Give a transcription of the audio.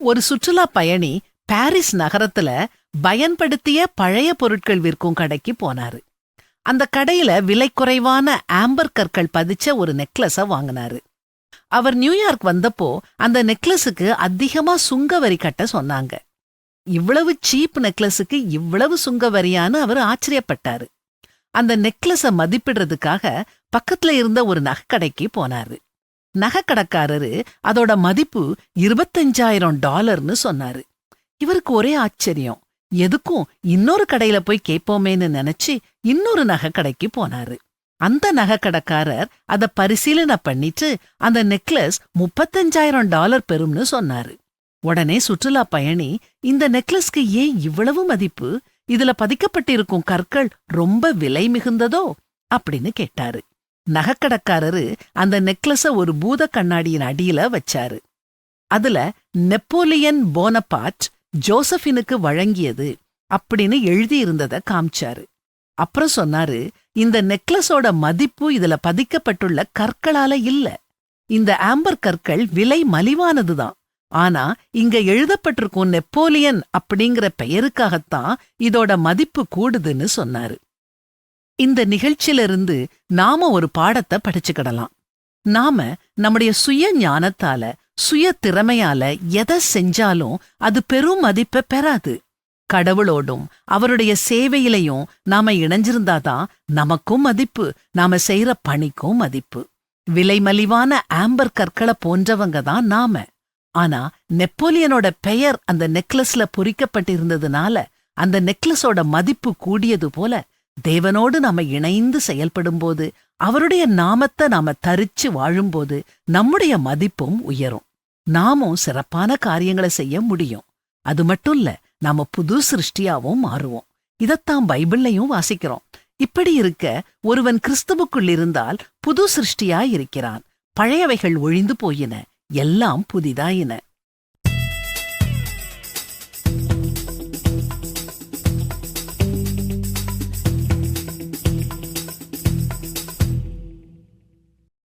ஒரு சுற்றுலா பயணி பாரிஸ் நகரத்துல பயன்படுத்திய பழைய பொருட்கள் விற்கும் கடைக்கு போனாரு. அந்த கடையில விலை குறைவான ஆம்பர் கற்கள் பதிச்ச ஒரு நெக்லஸ வாங்கினாரு. அவர் நியூயார்க் வந்தப்போ அந்த நெக்லஸுக்கு அதிகமா சுங்க வரி கட்ட சொன்னாங்க. இவ்வளவு சீப் நெக்லஸுக்கு இவ்வளவு சுங்க வரியான்னு அவர் ஆச்சரியப்பட்டாரு. அந்த நெக்லஸ மதிப்பிடுறதுக்காக பக்கத்துல இருந்த ஒரு நகைக்கடைக்கு போனாரு. நகைக்கடைக்காரரு அதோட மதிப்பு $25,000 சொன்னாரு. இவருக்கு ஒரே ஆச்சரியம். எதுக்கும் இன்னொரு கடையில போய் கேட்போமேன்னு நினைச்சு இன்னொரு நகைக்கடைக்கு போனாரு. அந்த நகைக்கடைக்காரர் அத பரிசீலனை பண்ணிட்டு அந்த நெக்லஸ் $35,000 பெறும்னு சொன்னாரு. உடனே சுற்றுலா பயணி, இந்த நெக்லஸ்க்கு ஏன் இவ்வளவு மதிப்பு? இதுல பதிக்கப்பட்டிருக்கும் கற்கள் ரொம்ப விலை மிகுந்ததோ அப்படின்னு கேட்டாரு. நகைக்கடைக்காரரு அந்த நெக்லஸ ஒரு பூத கண்ணாடியின் அடியில வச்சாரு. அதுல நெப்போலியன் போனபார்ட் ஜோசபினுக்கு வழங்கியது அப்படின்னு எழுதியிருந்தத காமிச்சாரு. அப்புறம் சொன்னாரு, இந்த நெக்லஸோட மதிப்பு இதுல பதிக்கப்பட்டுள்ள கற்களால இல்ல. இந்த ஆம்பர் கற்கள் விலை மலிவானதுதான். ஆனா இங்க எழுதப்பட்டிருக்கும் நெப்போலியன் அப்படிங்கிற பெயருக்காகத்தான் இதோட மதிப்பு கூடுதுன்னு சொன்னாரு. இந்த நிகழ்ச்சியிலிருந்து நாம ஒரு பாடத்தை படிச்சுக்கிடலாம். நாம நம்முடைய சுய ஞானத்தால சுய திறமையால எதை செஞ்சாலும் அது பெரும் மதிப்பை பெறாது. கடவுளோடும் அவருடைய சேவையிலையும் நாம இணைஞ்சிருந்தாதான் நமக்கும் மதிப்பு, நாம செய்யற பணிக்கும் மதிப்பு. விலை மலிவான ஆம்பர் கற்களை போன்றவங்க தான் நாம. ஆனா நெப்போலியனோட பெயர் அந்த நெக்லஸ்ல பொறிக்கப்பட்டிருந்ததுனால அந்த நெக்லஸோட மதிப்பு கூடியது போல தேவனோடு நாம இணைந்து செயல்படும்போது, அவருடைய நாமத்தை நாம தரிச்சு வாழும்போது நம்முடைய மதிப்பும் உயரும். நாமும் சிறப்பான காரியங்களை செய்ய முடியும். அது மட்டும் இல்ல, நாம புது சிருஷ்டியாவும் மாறுவோம். இதத்தான் பைபிள்லையும் வாசிக்கிறோம். இப்படி இருக்க, ஒருவன் கிறிஸ்துவுக்குள் இருந்தால் புது சிருஷ்டியாய் இருக்கிறான். பழையவைகள் ஒழிந்து போயின, எல்லாம் புதிதாயின.